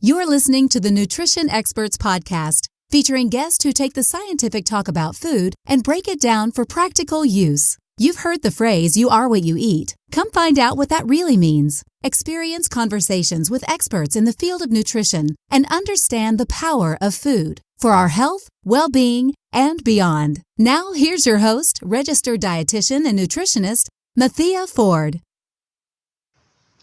You're listening to the Nutrition Experts Podcast, featuring guests who take the scientific talk about food and break it down for practical use. You've heard the phrase, "You are what you eat." Come find out what that really means. Experience conversations with experts in the field of nutrition and understand the power of food for our health, well-being, and beyond. Now, here's your host, registered dietitian and nutritionist, Mathea Ford.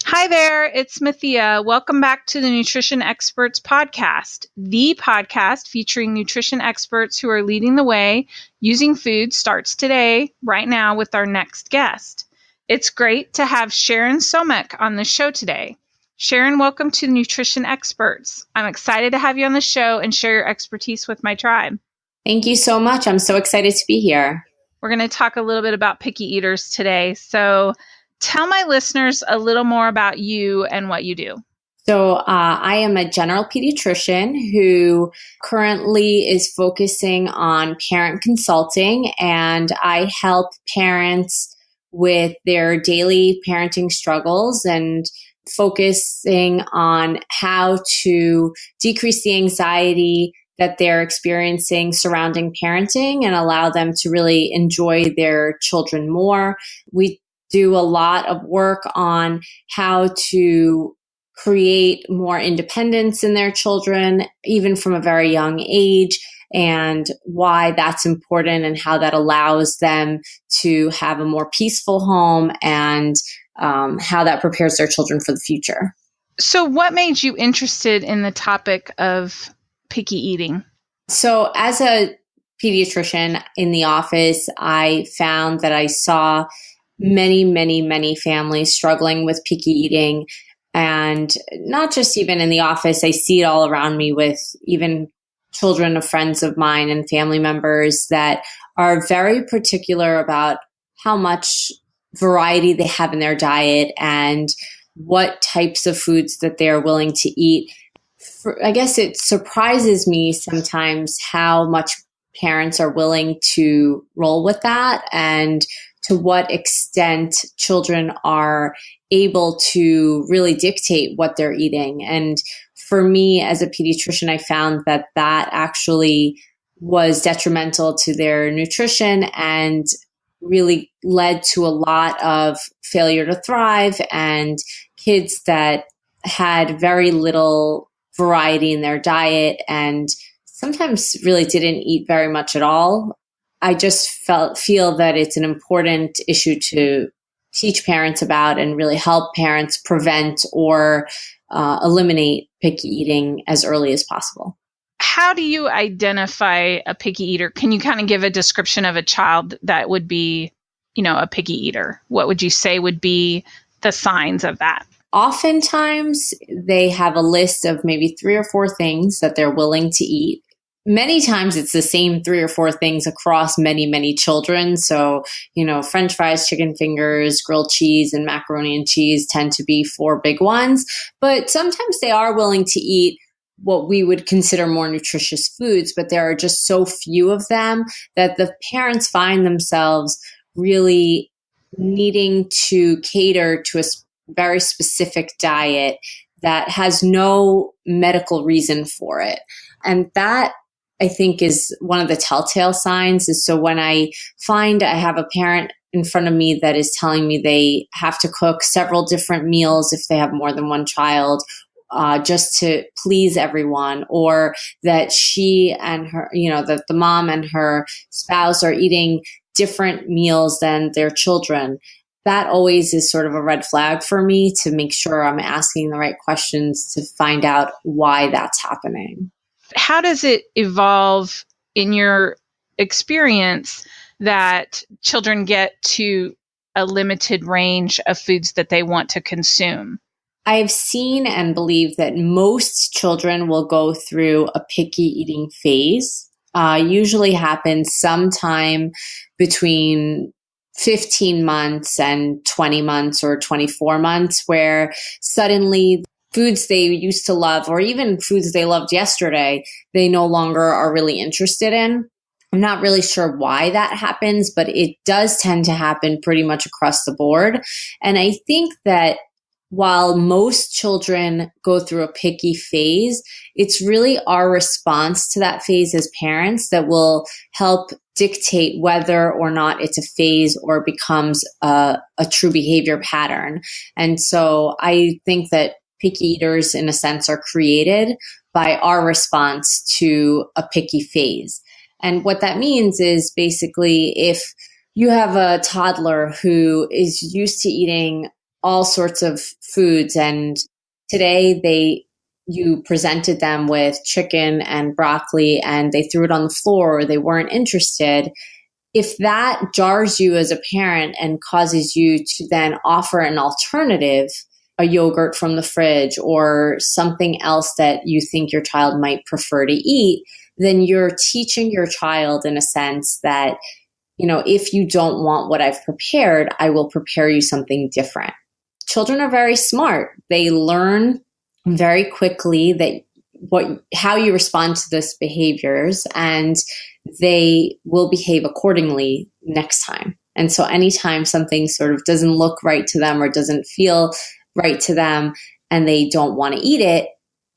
Hi there, it's Mathea. Welcome back to the Nutrition Experts Podcast, the podcast featuring nutrition experts who are leading the way using food starts today, right now, with our next guest. It's great to have Sharon Somekh on the show today. Sharon, welcome to Nutrition Experts. I'm excited to have you on the show and share your expertise with my tribe. Thank you so much. I'm so excited to be here. We're going to talk a little bit about picky eaters today. So tell my listeners a little more about you and what you do. So I am a general pediatrician who currently is focusing on parent consulting, and I help parents with their daily parenting struggles and focusing on how to decrease the anxiety that they're experiencing surrounding parenting and allow them to really enjoy their children more. We do a lot of work on how to create more independence in their children, even from a very young age, and why that's important and how that allows them to have a more peaceful home and how that prepares their children for the future. So what made you interested in the topic of picky eating? So as a pediatrician in the office, I found that I saw many families struggling with picky eating. And not just even in the office, I see it all around me with even children of friends of mine and family members that are very particular about how much variety they have in their diet and what types of foods that they're willing to eat. I guess it surprises me sometimes how much parents are willing to roll with that and to what extent children are able to really dictate what they're eating. And for me as a pediatrician, I found that that actually was detrimental to their nutrition and really led to a lot of failure to thrive and kids that had very little variety in their diet and sometimes really didn't eat very much at all. I just feel that it's an important issue to teach parents about and really help parents prevent or eliminate picky eating as early as possible. How do you identify a picky eater? Can you kind of give a description of a child that would be, a picky eater? What would you say would be the signs of that? Oftentimes, they have a list of maybe 3 or 4 things that they're willing to eat. Many times it's the same 3 or 4 things across many children. So, French fries, chicken fingers, grilled cheese, and macaroni and cheese tend to be 4 big ones. But sometimes they are willing to eat what we would consider more nutritious foods, but there are just so few of them that the parents find themselves really needing to cater to a very specific diet that has no medical reason for it. And that, I think, is one of the telltale signs. Is so when I find I have a parent in front of me that is telling me they have to cook several different meals if they have more than one child, just to please everyone, or that she and her, that the mom and her spouse are eating different meals than their children, that always is sort of a red flag for me to make sure I'm asking the right questions to find out why that's happening. How does it evolve in your experience that children get to a limited range of foods that they want to consume? I've seen and believe that most children will go through a picky eating phase. Usually happens sometime between 15 months and 20 months or 24 months, where suddenly foods they used to love, or even foods they loved yesterday, they no longer are really interested in. I'm not really sure why that happens, but it does tend to happen pretty much across the board. And I think that while most children go through a picky phase, it's really our response to that phase as parents that will help dictate whether or not it's a phase or becomes a true behavior pattern. And so I think that picky eaters, in a sense, are created by our response to a picky phase. And what that means is basically if you have a toddler who is used to eating all sorts of foods, and today you presented them with chicken and broccoli and they threw it on the floor or they weren't interested. If that jars you as a parent and causes you to then offer an alternative, a yogurt from the fridge or something else that you think your child might prefer to eat, then you're teaching your child in a sense that, if you don't want what I've prepared, I will prepare you something different. Children are very smart. They learn very quickly that how you respond to those behaviors, and they will behave accordingly next time. And so anytime something sort of doesn't look right to them or doesn't feel right to them and they don't want to eat it,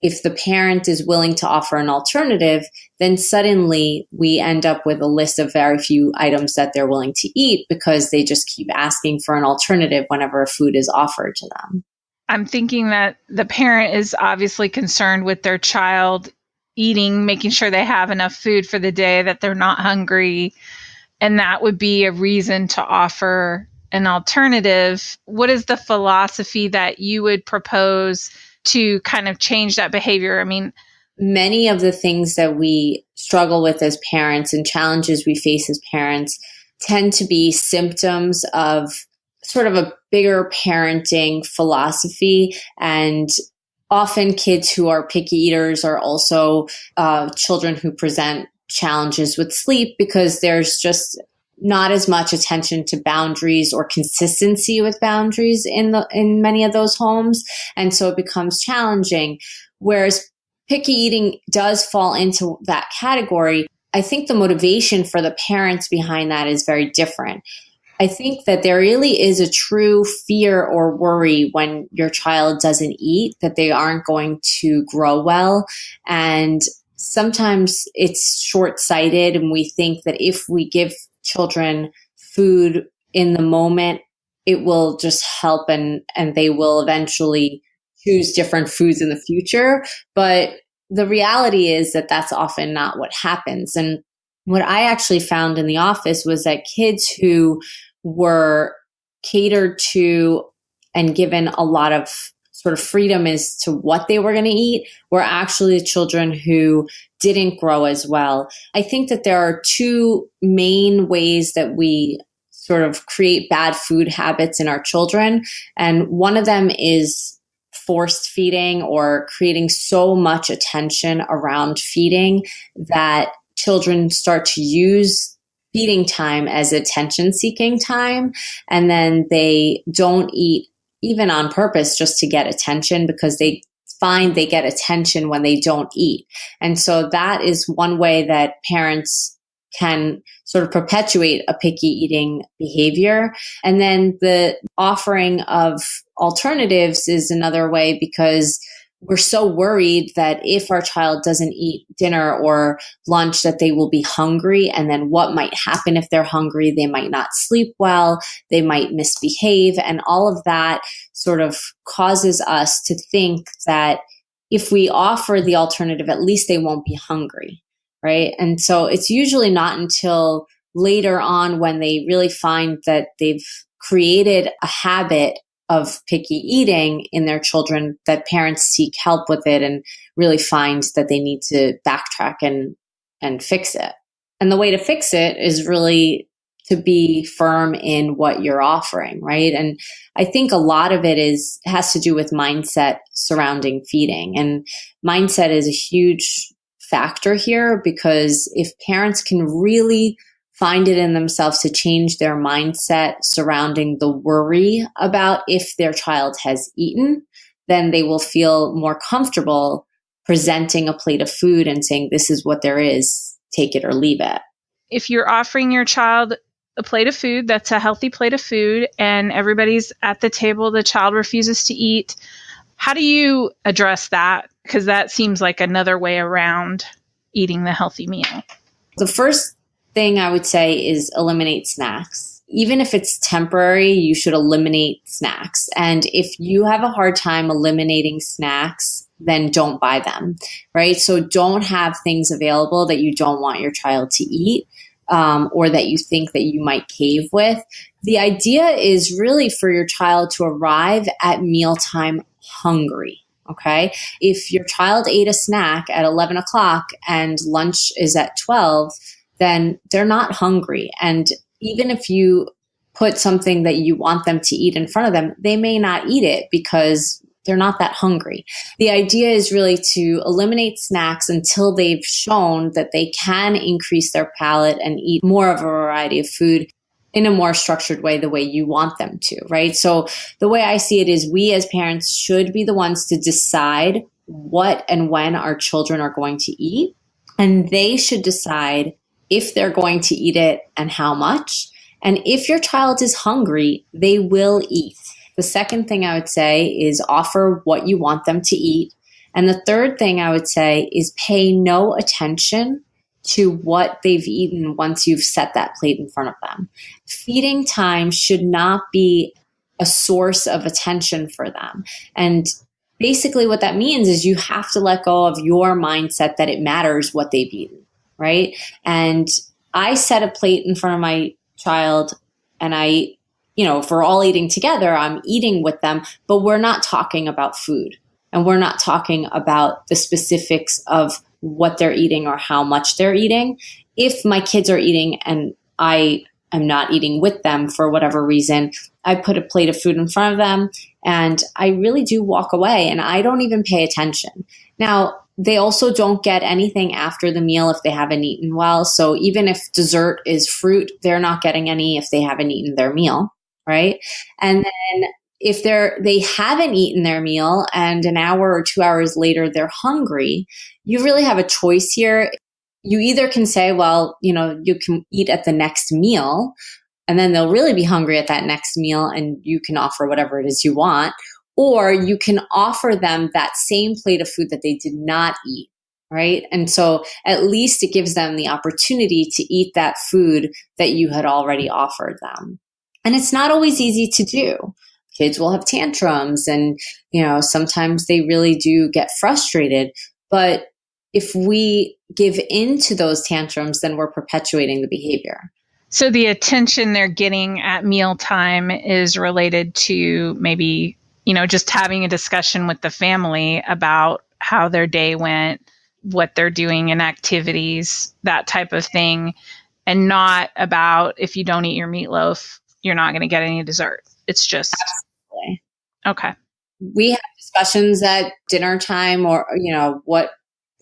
if the parent is willing to offer an alternative, then suddenly we end up with a list of very few items that they're willing to eat because they just keep asking for an alternative whenever a food is offered to them. I'm thinking that the parent is obviously concerned with their child eating, making sure they have enough food for the day, that they're not hungry. And that would be a reason to offer an alternative. What is the philosophy that you would propose to kind of change that behavior? I mean, many of the things that we struggle with as parents and challenges we face as parents tend to be symptoms of sort of a bigger parenting philosophy. And often kids who are picky eaters are also children who present challenges with sleep because there's just not as much attention to boundaries or consistency with boundaries in many of those homes. And so it becomes challenging. Whereas picky eating does fall into that category, I think the motivation for the parents behind that is very different. I think that there really is a true fear or worry when your child doesn't eat, that they aren't going to grow well. And sometimes it's short-sighted, and we think that if we give children food in the moment, it will just help and they will eventually choose different foods in the future. But the reality is that that's often not what happens. And what I actually found in the office was that kids who were catered to and given a lot of sort of freedom as to what they were going to eat were actually the children who didn't grow as well. I think that there are two main ways that we sort of create bad food habits in our children. And one of them is forced feeding, or creating so much attention around feeding that children start to use feeding time as attention-seeking time. And then they don't eat even on purpose just to get attention because they find they get attention when they don't eat. And so that is one way that parents can sort of perpetuate a picky eating behavior. And then the offering of alternatives is another way, because we're so worried that if our child doesn't eat dinner or lunch, that they will be hungry. And then what might happen if they're hungry? They might not sleep well. They might misbehave. And all of that sort of causes us to think that if we offer the alternative, at least they won't be hungry, right? And so it's usually not until later on when they really find that they've created a habit of picky eating in their children that parents seek help with it and really find that they need to backtrack and fix it. And the way to fix it is really to be firm in what you're offering, right? And I think a lot of it has to do with mindset surrounding feeding. And mindset is a huge factor here, because if parents can really find it in themselves to change their mindset surrounding the worry about if their child has eaten, then they will feel more comfortable presenting a plate of food and saying, this is what there is, take it or leave it. If you're offering your child a plate of food that's a healthy plate of food and everybody's at the table, the child refuses to eat. How do you address that? Because that seems like another way around eating the healthy meal. The first thing I would say is eliminate snacks. Even if it's temporary, you should eliminate snacks. And if you have a hard time eliminating snacks, then don't buy them, right? So don't have things available that you don't want your child to eat, or that you think that you might cave with. The idea is really for your child to arrive at mealtime hungry. Okay. If your child ate a snack at 11 o'clock and lunch is at 12, then they're not hungry. And even if you put something that you want them to eat in front of them, they may not eat it because they're not that hungry. The idea is really to eliminate snacks until they've shown that they can increase their palate and eat more of a variety of food in a more structured way, the way you want them to, right? So the way I see it is we as parents should be the ones to decide what and when our children are going to eat. And they should decide if they're going to eat it and how much. And if your child is hungry, they will eat. The second thing I would say is offer what you want them to eat. And the third thing I would say is pay no attention to what they've eaten once you've set that plate in front of them. Feeding time should not be a source of attention for them. And basically what that means is you have to let go of your mindset that it matters what they've eaten, right? And I set a plate in front of my child and if we're all eating together, I'm eating with them, but we're not talking about food and we're not talking about the specifics of what they're eating or how much they're eating. If my kids are eating and I am not eating with them for whatever reason, I put a plate of food in front of them and I really do walk away and I don't even pay attention. Now, they also don't get anything after the meal if they haven't eaten well. So even if dessert is fruit, they're not getting any if they haven't eaten their meal, right? And then if they haven't eaten their meal and an hour or 2 hours later they're hungry, you really have a choice here. You either can say, well, you can eat at the next meal and then they'll really be hungry at that next meal and you can offer whatever it is you want. Or you can offer them that same plate of food that they did not eat, right? And so at least it gives them the opportunity to eat that food that you had already offered them. And it's not always easy to do. Kids will have tantrums and, sometimes they really do get frustrated. But if we give in to those tantrums, then we're perpetuating the behavior. So the attention they're getting at mealtime is related to maybe just having a discussion with the family about how their day went, what they're doing in activities, that type of thing, and not about if you don't eat your meatloaf, you're not going to get any dessert. It's just... Absolutely. Okay. We have discussions at dinner time or, what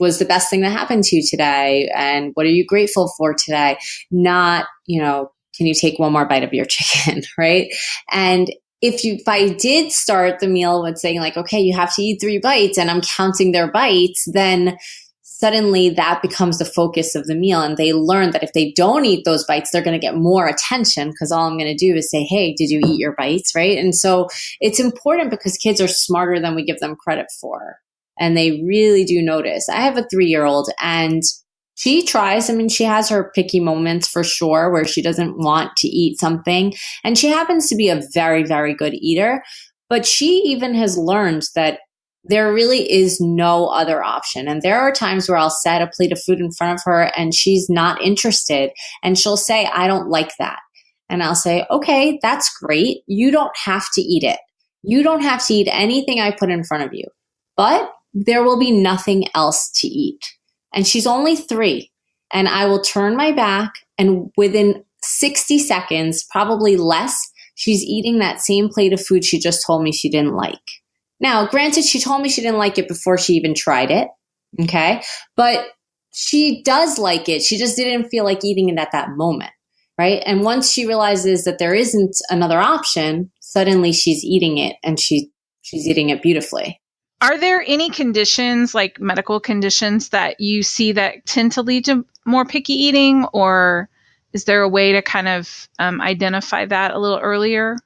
was the best thing that happened to you today? And what are you grateful for today? Not, can you take one more bite of your chicken, right? And if I did start the meal with saying like, okay, you have to eat 3 bites and I'm counting their bites, then suddenly that becomes the focus of the meal. And they learn that if they don't eat those bites, they're going to get more attention because all I'm going to do is say, hey, did you eat your bites, right? And so it's important because kids are smarter than we give them credit for. And they really do notice. I have a 3-year-old and she tries. She has her picky moments for sure where she doesn't want to eat something. And she happens to be a very, very good eater. But she even has learned that there really is no other option. And there are times where I'll set a plate of food in front of her and she's not interested. And she'll say, I don't like that. And I'll say, okay, that's great. You don't have to eat it. You don't have to eat anything I put in front of you. But there will be nothing else to eat. And she's only 3. And I will turn my back and within 60 seconds, probably less, she's eating that same plate of food she just told me she didn't like. Now, granted, she told me she didn't like it before she even tried it. Okay. But she does like it. She just didn't feel like eating it at that moment. Right. And once she realizes that there isn't another option, suddenly she's eating it and she's eating it beautifully. Are there any conditions, like medical conditions, that you see that tend to lead to more picky eating, or Is there a way to kind of identify that a little earlier?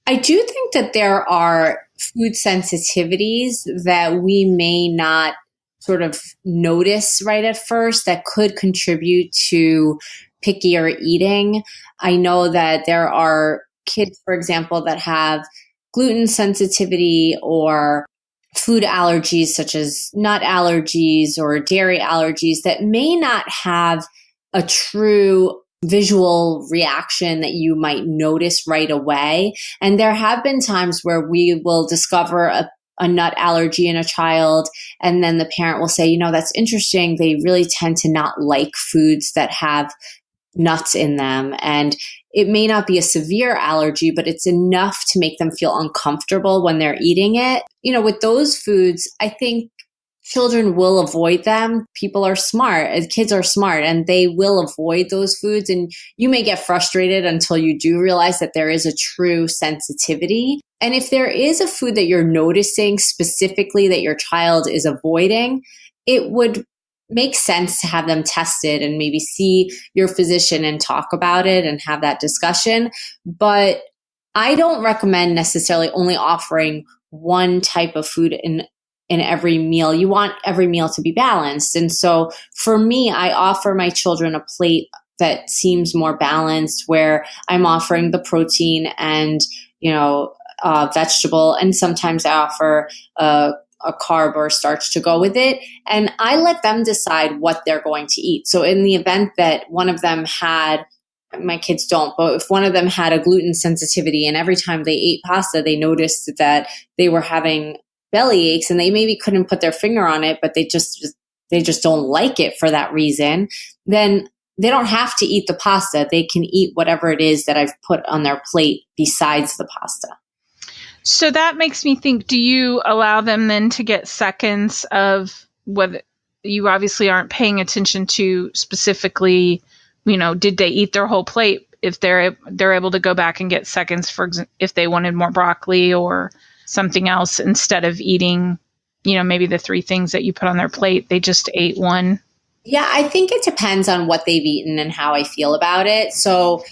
I do think that there are food sensitivities that we may not sort of notice right at first that could contribute to pickier eating. I know that there are kids, for example, that have gluten sensitivity or food allergies such as nut allergies or dairy allergies that may not have a true visual reaction that you might notice right away. And there have been times where we will discover a nut allergy in a child, and then the parent will say, that's interesting. They really tend to not like foods that have nuts in them. And it may not be a severe allergy, but it's enough to make them feel uncomfortable when they're eating it. With those foods, I think children will avoid them. People are smart, kids are smart, and they will avoid those foods. And you may get frustrated until you do realize that there is a true sensitivity. And if there is a food that you're noticing specifically that your child is avoiding, it would make sense to have them tested and maybe see your physician and talk about it and have that discussion. But I don't recommend necessarily only offering one type of food in every meal. You want every meal to be balanced. And so for me, I offer my children a plate that seems more balanced, where I'm offering the protein and, vegetable. And sometimes I offer a carb or starch to go with it. And I let them decide what they're going to eat. So in the event that one of them had, my kids don't, but if one of them had a gluten sensitivity and every time they ate pasta, they noticed that they were having belly aches and they maybe couldn't put their finger on it, but they just don't like it for that reason, then they don't have to eat the pasta. They can eat whatever it is that I've put on their plate besides the pasta. So that makes me think, do you allow them then to get seconds of whether you obviously aren't paying attention to specifically, did they eat their whole plate? If they're able to go back and get seconds, for example, if they wanted more broccoli or something else instead of eating, maybe the three things that you put on their plate, they just ate one. Yeah, I think it depends on what they've eaten and how I feel about it. So,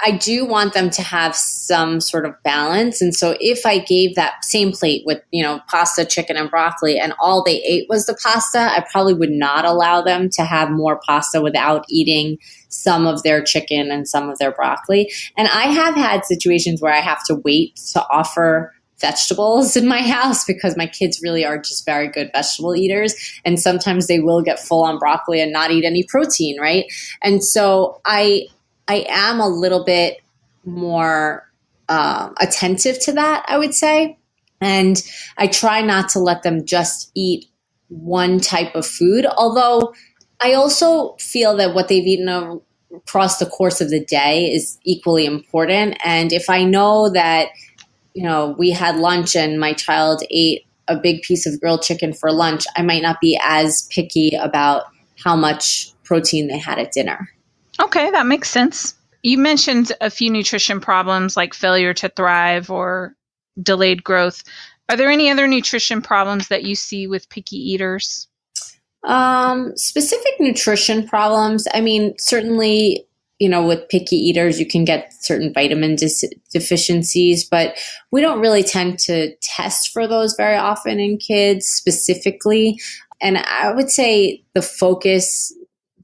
I do want them to have some sort of balance. And so if I gave that same plate with, pasta, chicken, and broccoli, and all they ate was the pasta, I probably would not allow them to have more pasta without eating some of their chicken and some of their broccoli. And I have had situations where I have to wait to offer vegetables in my house because my kids really are just very good vegetable eaters. And sometimes they will get full on broccoli and not eat any protein, right? And so I am a little bit more attentive to that, I would say. And I try not to let them just eat one type of food, although I also feel that what they've eaten across the course of the day is equally important. And if I know that, we had lunch and my child ate a big piece of grilled chicken for lunch, I might not be as picky about how much protein they had at dinner. Okay, that makes sense. You mentioned a few nutrition problems like failure to thrive or delayed growth. Are there any other nutrition problems that you see with picky eaters? Specific nutrition problems. I mean, certainly, with picky eaters, you can get certain vitamin deficiencies, but we don't really tend to test for those very often in kids specifically. And I would say the focus,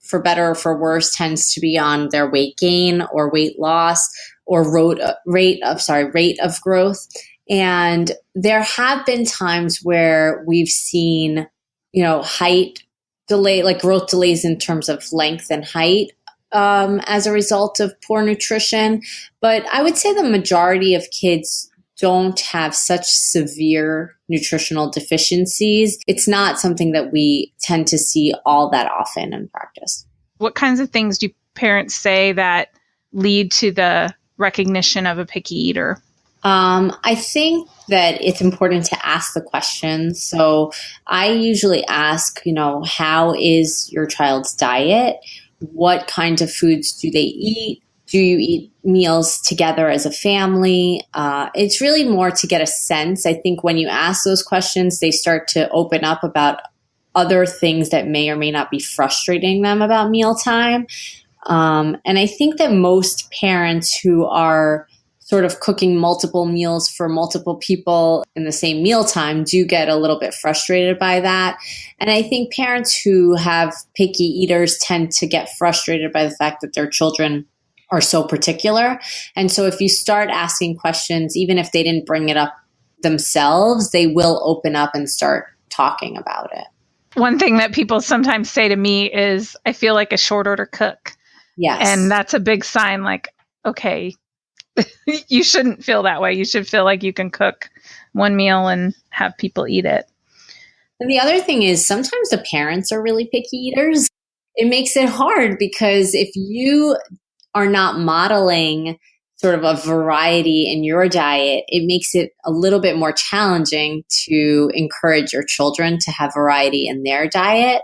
for better or for worse, tends to be on their weight gain or weight loss or rate of growth. And there have been times where we've seen, height delay, like growth delays in terms of length and height as a result of poor nutrition. But I would say the majority of kids don't have such severe nutritional deficiencies. It's not something that we tend to see all that often in practice. What kinds of things do parents say that lead to the recognition of a picky eater? I think that it's important to ask the questions. So I usually ask, how is your child's diet? What kinds of foods do they eat? Do you eat meals together as a family? It's really more to get a sense. I think when you ask those questions, they start to open up about other things that may or may not be frustrating them about mealtime. And I think that most parents who are sort of cooking multiple meals for multiple people in the same mealtime do get a little bit frustrated by that. And I think parents who have picky eaters tend to get frustrated by the fact that their children are so particular. And so if you start asking questions, even if they didn't bring it up themselves, they will open up and start talking about it. One thing that people sometimes say to me is, I feel like a short order cook. Yes. And that's a big sign, like, okay, you shouldn't feel that way. You should feel like you can cook one meal and have people eat it. And the other thing is sometimes the parents are really picky eaters. It makes it hard because if you are not modeling sort of a variety in your diet, it makes it a little bit more challenging to encourage your children to have variety in their diet.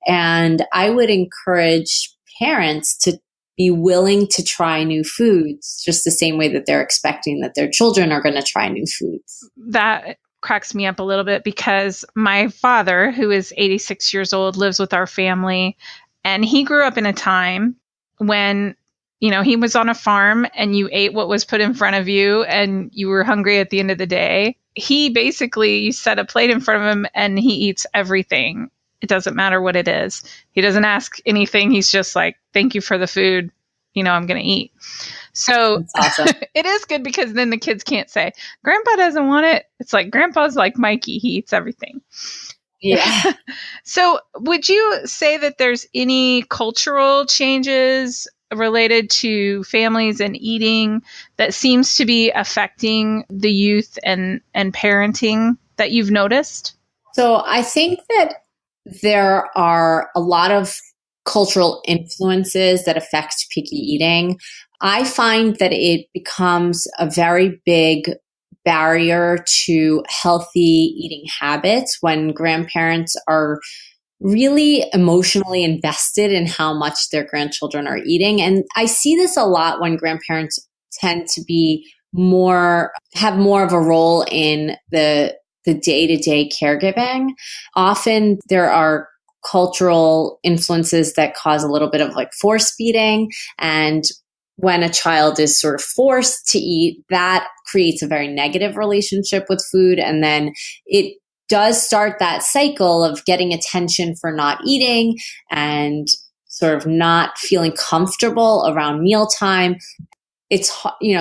And I would encourage parents to be willing to try new foods, just the same way that they're expecting that their children are going to try new foods. That cracks me up a little bit because my father, who is 86 years old, lives with our family. And he grew up in a time when, he was on a farm and you ate what was put in front of you and you were hungry at the end of the day. He basically, you set a plate in front of him and he eats everything. It doesn't matter what it is. He doesn't ask anything. He's just like, thank you for the food. I'm going to eat. So that's awesome. It is good because then the kids can't say, Grandpa doesn't want it. It's like, Grandpa's like Mikey. He eats everything. Yeah. So would you say that there's any cultural changes related to families and eating that seems to be affecting the youth and parenting that you've noticed? So I think that there are a lot of cultural influences that affect picky eating. I find that it becomes a very big barrier to healthy eating habits when grandparents are really emotionally invested in how much their grandchildren are eating. And I see this a lot when grandparents tend to have more of a role in the day-to-day caregiving. Often there are cultural influences that cause a little bit of like force feeding. And when a child is sort of forced to eat, that creates a very negative relationship with food. And then it does start that cycle of getting attention for not eating and sort of not feeling comfortable around mealtime. It's,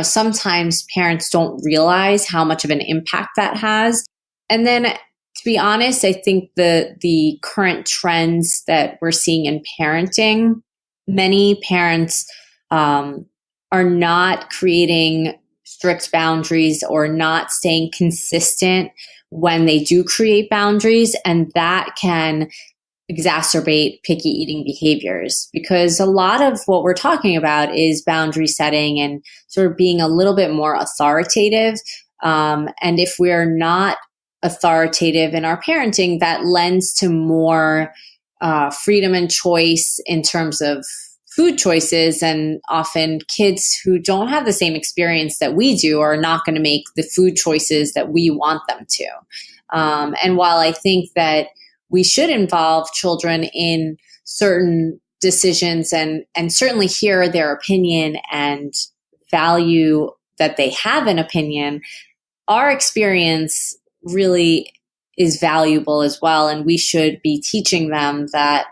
sometimes parents don't realize how much of an impact that has. And then, to be honest, I think the current trends that we're seeing in parenting, many parents are not creating strict boundaries or not staying consistent when they do create boundaries, and that can exacerbate picky eating behaviors, because a lot of what we're talking about is boundary setting and sort of being a little bit more authoritative. And if we're not authoritative in our parenting, that lends to more freedom and choice in terms of food choices. And often kids who don't have the same experience that we do are not going to make the food choices that we want them to. And while I think that we should involve children in certain decisions and certainly hear their opinion and value that they have an opinion, our experience really is valuable as well. And we should be teaching them that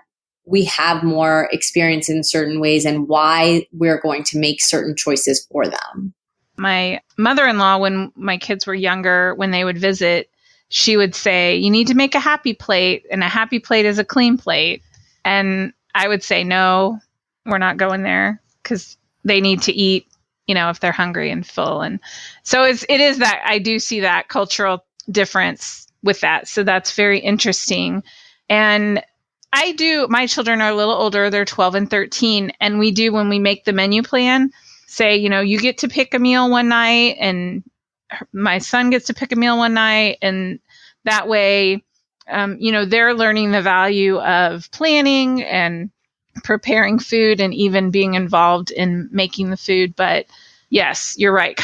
we have more experience in certain ways and why we're going to make certain choices for them. My mother-in-law, when my kids were younger, when they would visit, she would say, you need to make a happy plate, and a happy plate is a clean plate. And I would say, no, we're not going there because they need to eat, if they're hungry and full. And so it is that I do see that cultural difference with that. So that's very interesting. And my children are a little older. They're 12 and 13. And we do, when we make the menu plan, say, you get to pick a meal one night and my son gets to pick a meal one night. And that way, they're learning the value of planning and preparing food and even being involved in making the food. But yes, you're right.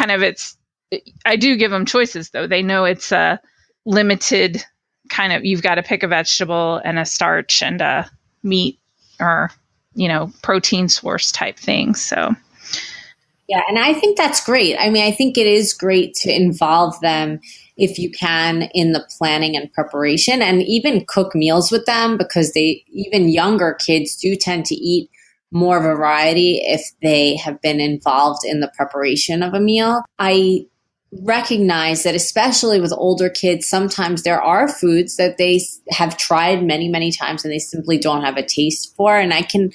I do give them choices though. They know it's a limited kind of, you've got to pick a vegetable and a starch and a meat or, protein source type thing. So. Yeah, and I think that's great. I mean, I think it is great to involve them if you can in the planning and preparation, and even cook meals with them, because even younger kids do tend to eat more variety if they have been involved in the preparation of a meal. I recognize that especially with older kids, sometimes there are foods that they have tried many, many times and they simply don't have a taste for. And I can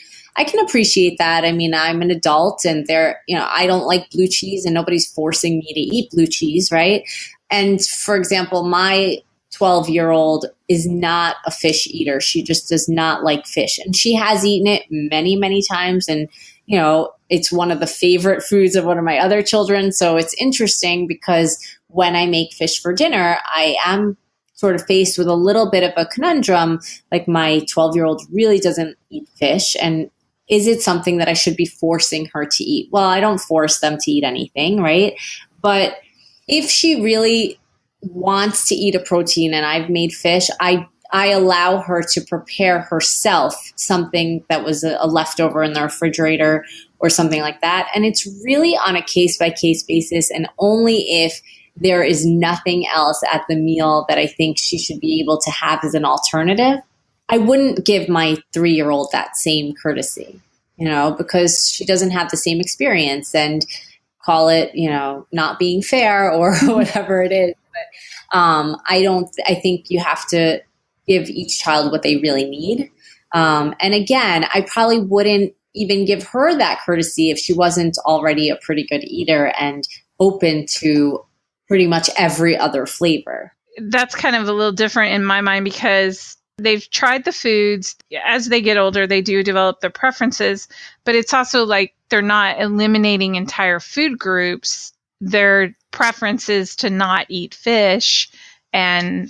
appreciate that. I mean, I'm an adult and I don't like blue cheese and nobody's forcing me to eat blue cheese, right? And for example, my 12-year-old is not a fish eater. She just does not like fish. And she has eaten it many, many times. And, it's one of the favorite foods of one of my other children. So it's interesting because when I make fish for dinner, I am sort of faced with a little bit of a conundrum. Like, my 12-year-old really doesn't eat fish. And is it something that I should be forcing her to eat? Well, I don't force them to eat anything, right? But if she really wants to eat a protein and I've made fish, I allow her to prepare herself something that was a leftover in the refrigerator or something like that. And it's really on a case-by-case basis, and only if there is nothing else at the meal that I think she should be able to have as an alternative. I wouldn't give my 3-year-old that same courtesy, because she doesn't have the same experience, and call it, not being fair or whatever it is. But I think you have to give each child what they really need. And again, I probably wouldn't even give her that courtesy if she wasn't already a pretty good eater and open to pretty much every other flavor. That's kind of a little different in my mind, because they've tried the foods. As they get older, they do develop their preferences, but it's also like they're not eliminating entire food groups. Their preference is to not eat fish, and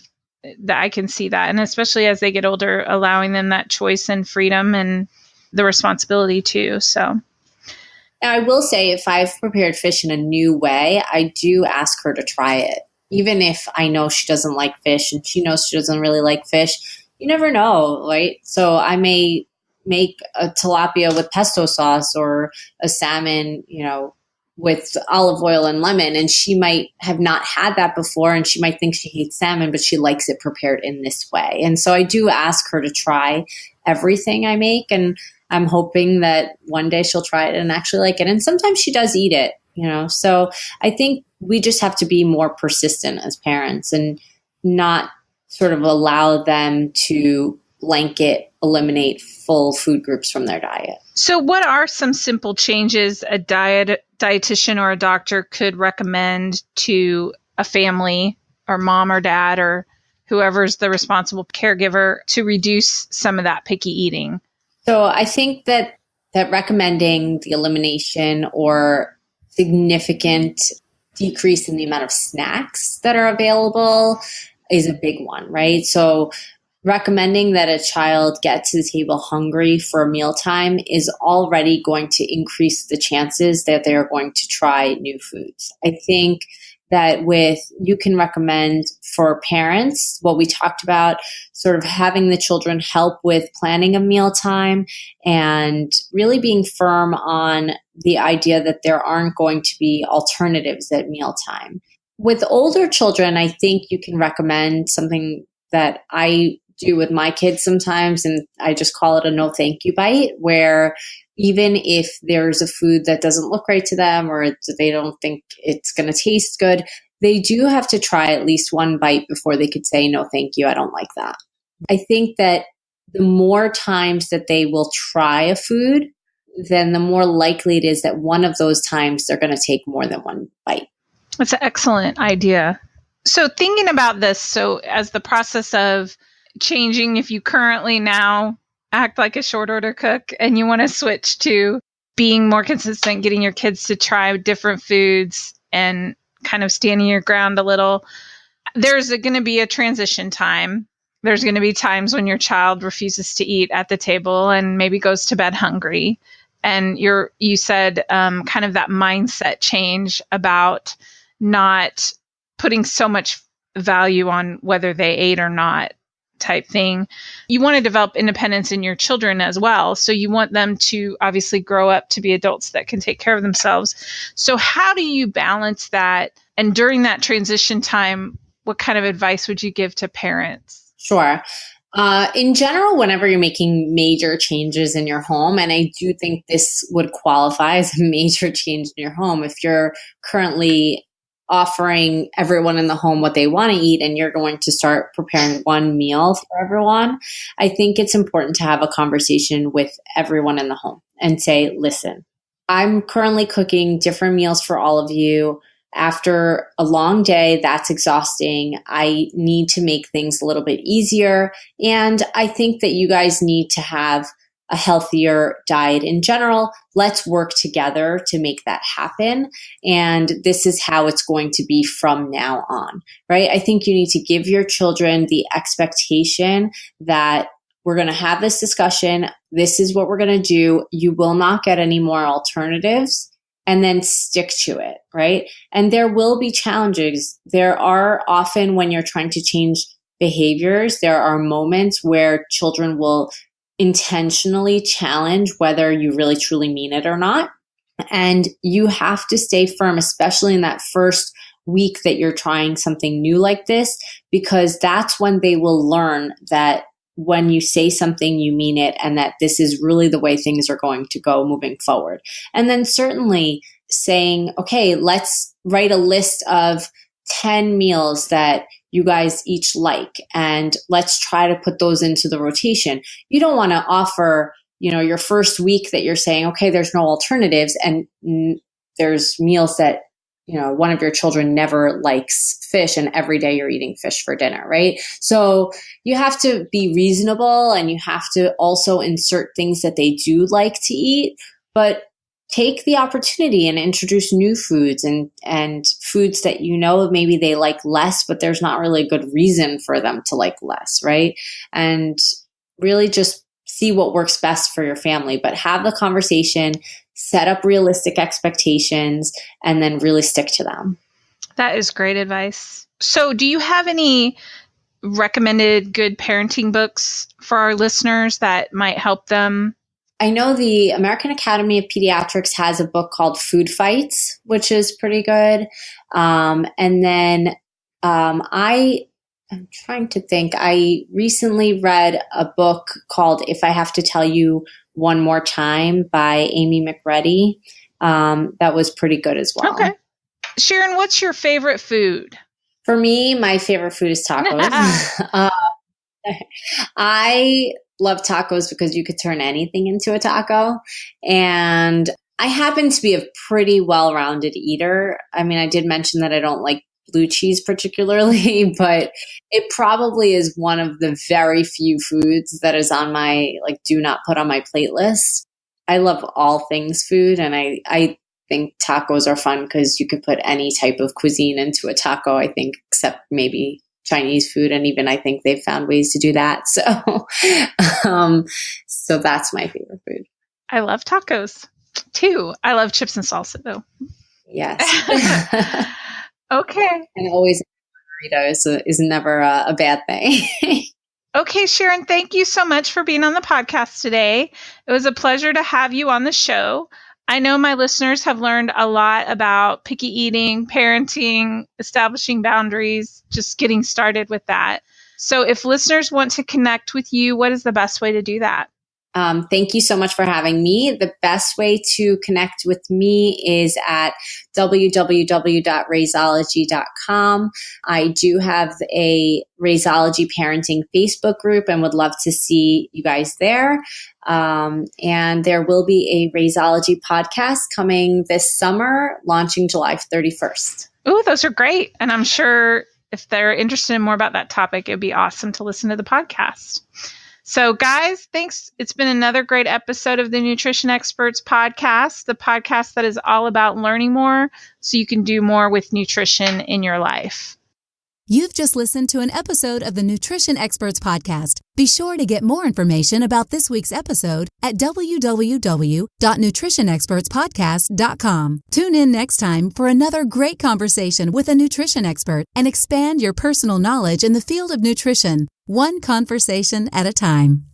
I can see that. And especially as they get older, allowing them that choice and freedom and the responsibility too. So. Now, I will say, if I've prepared fish in a new way, I do ask her to try it. Even if I know she doesn't like fish and she knows she doesn't really like fish, you never know, right? So I may make a tilapia with pesto sauce or a salmon, with olive oil and lemon. And she might have not had that before, and she might think she hates salmon, but she likes it prepared in this way. And so I do ask her to try everything I make. And I'm hoping that one day she'll try it and actually like it. And sometimes she does eat it, So I think we just have to be more persistent as parents and not sort of allow them to blanket eliminate full food groups from their diet. So what are some simple changes a dietitian or a doctor could recommend to a family, or mom or dad or whoever's the responsible caregiver, to reduce some of that picky eating? So I think that recommending the elimination or significant decrease in the amount of snacks that are available is a big one, right? So recommending that a child get to the table hungry for a mealtime is already going to increase the chances that they are going to try new foods. I think that you can recommend for parents what we talked about, sort of having the children help with planning a mealtime and really being firm on the idea that there aren't going to be alternatives at mealtime. With older children, I think you can recommend something that I do with my kids sometimes, and I just call it a no thank you bite, where even if there's a food that doesn't look right to them or they don't think it's going to taste good, they do have to try at least one bite before they could say, no, thank you, I don't like that. I think that the more times that they will try a food, then the more likely it is that one of those times they're going to take more than one bite. That's an excellent idea. So thinking about this, so as the process of changing, if you currently now act like a short order cook and you want to switch to being more consistent, getting your kids to try different foods and kind of standing your ground a little, there's going to be a transition time. There's going to be times when your child refuses to eat at the table and maybe goes to bed hungry. And you said kind of that mindset change about not putting so much value on whether they ate or not. type thing. You want to develop independence in your children as well. So you want them to obviously grow up to be adults that can take care of themselves. So how do you balance that? And during that transition time, what kind of advice would you give to parents? Sure. In general, whenever you're making major changes in your home, and I do think this would qualify as a major change in your home, if you're currently offering everyone in the home what they want to eat and you're going to start preparing one meal for everyone, I think it's important to have a conversation with everyone in the home and say, listen, I'm currently cooking different meals for all of you. After a long day, that's exhausting. I need to make things a little bit easier. And I think that you guys need to have a healthier diet in general. Let's work together to make that happen. And this is how it's going to be from now on, right? I think you need to give your children the expectation that we're going to have this discussion. This is what we're going to do. You will not get any more alternatives. And then stick to it, right? And there will be challenges. There are often, when you're trying to change behaviors, there are moments where children will intentionally challenge whether you really truly mean it or not. And you have to stay firm, especially in that first week that you're trying something new like this, because that's when they will learn that when you say something, you mean it, and that this is really the way things are going to go moving forward. And then certainly saying, okay, let's write a list of 10 meals that you guys each like, and let's try to put those into the rotation. You don't want to offer, your first week that you're saying, okay, there's no alternatives, and there's meals that one of your children never likes fish and every day you're eating fish for dinner, right? So you have to be reasonable, and you have to also insert things that they do like to eat, but take the opportunity and introduce new foods and foods that maybe they like less, but there's not really a good reason for them to like less, right? And really just see what works best for your family, but have the conversation, set up realistic expectations, and then really stick to them. That is great advice. So do you have any recommended good parenting books for our listeners that might help them? I know the American Academy of Pediatrics has a book called Food Fights, which is pretty good. And then I'm trying to think. I recently read a book called If I Have to Tell You One More Time by Amy McReady. That was pretty good as well. Okay. Sharon, what's your favorite food? For me, my favorite food is tacos. I love tacos because you could turn anything into a taco. And I happen to be a pretty well-rounded eater. I mean, I did mention that I don't like blue cheese particularly, but it probably is one of the very few foods that is on my do not put on my plate list. I love all things food, and I think tacos are fun because you could put any type of cuisine into a taco, I think, except maybe Chinese food, and even I think they've found ways to do that. So so that's my favorite food. I love tacos too. I love chips and salsa though. Yes. Okay. And always burrito is never a bad thing. Okay, Sharon, thank you so much for being on the podcast today. It was a pleasure to have you on the show. I know my listeners have learned a lot about picky eating, parenting, establishing boundaries, just getting started with that. So if listeners want to connect with you, what is the best way to do that? Thank you so much for having me. The best way to connect with me is at www.raiseology.com. I do have a Raiseology parenting Facebook group and would love to see you guys there. And there will be a Raiseology podcast coming this summer, launching July 31st. Ooh, those are great. And I'm sure if they're interested in more about that topic, it'd be awesome to listen to the podcast. So guys, thanks. It's been another great episode of the Nutrition Experts podcast, the podcast that is all about learning more so you can do more with nutrition in your life. You've just listened to an episode of the Nutrition Experts Podcast. Be sure to get more information about this week's episode at www.nutritionexpertspodcast.com. Tune in next time for another great conversation with a nutrition expert and expand your personal knowledge in the field of nutrition, one conversation at a time.